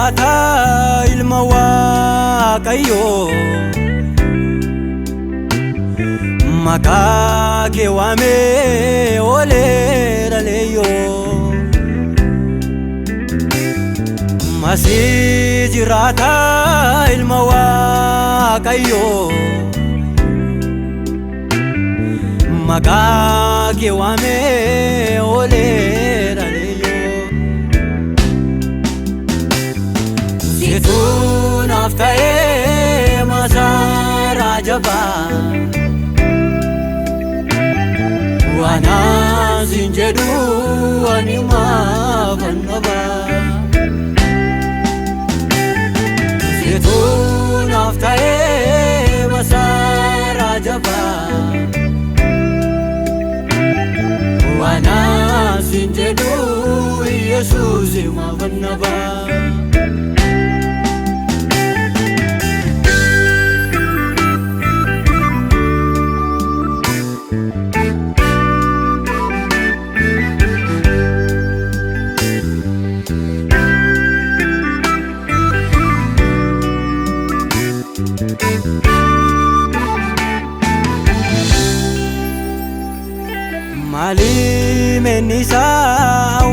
jiraata ilma Waaqayyoo maqaa kee waamee ooleera leeyyoo masii jiraata ilma Waaqayyoo maqaa kee waamee ooleera leeyyoo situun hafta'ee masaraa jabaa Wana zinjedu anima vanaba Zitun aftae masara jaba Wana zinjedu Jesus ima vanaba Mali menisa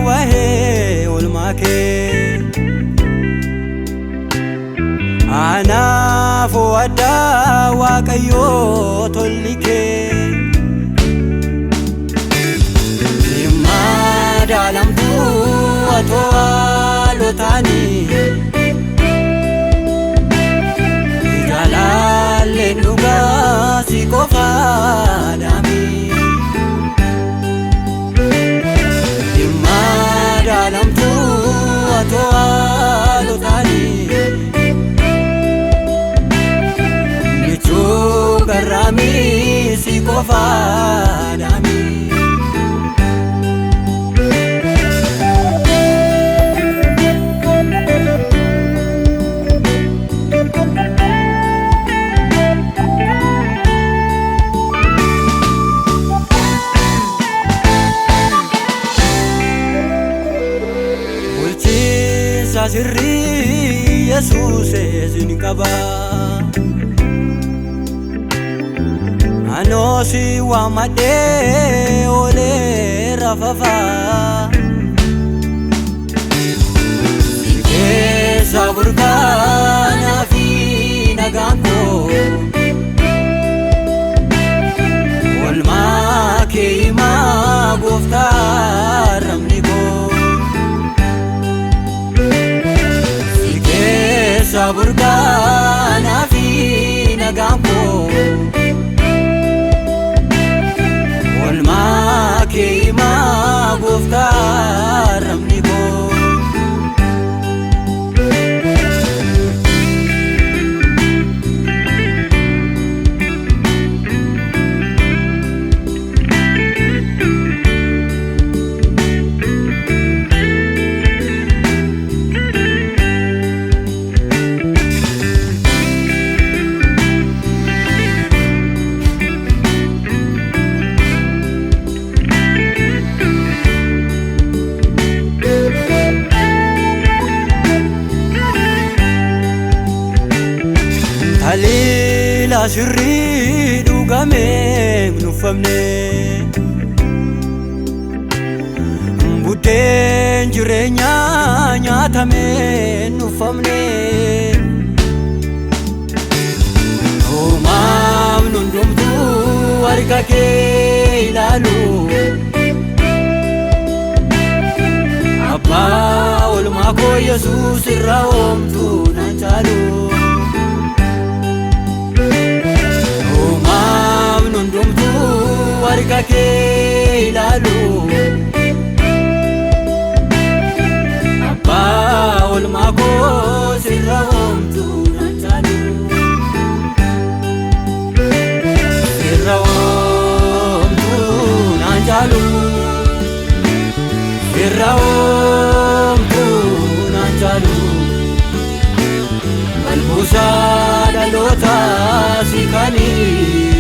wahe ulmake Ana fuada Waaqayyo tolike Imma dalamtu atwa lotani Jalale nuga sikofadami Dalamtu atwa lotani Nichu garami sikofadami Sirri Jesus ezinikaba Anosi wamade ole rafafa Sike saburkana fi nagamko Walma keima goftar ramniko Saburkana fi nagamko Walma keima goftar ramniko Halila sirri dugame nufamne Budeen jireenya nyaatame nufamne Uumaam nundumtu harka kee ilaalu Abbaa olmaa koo Yesuus irraa oomtu naan caalu Harka kee ilaalu Abbaa olmaa koo sirraa oomtu naan caalu Sirraa oomtu naan caalu Sirraa oomtu naan caalu Malbuusaa dhaloota si kanii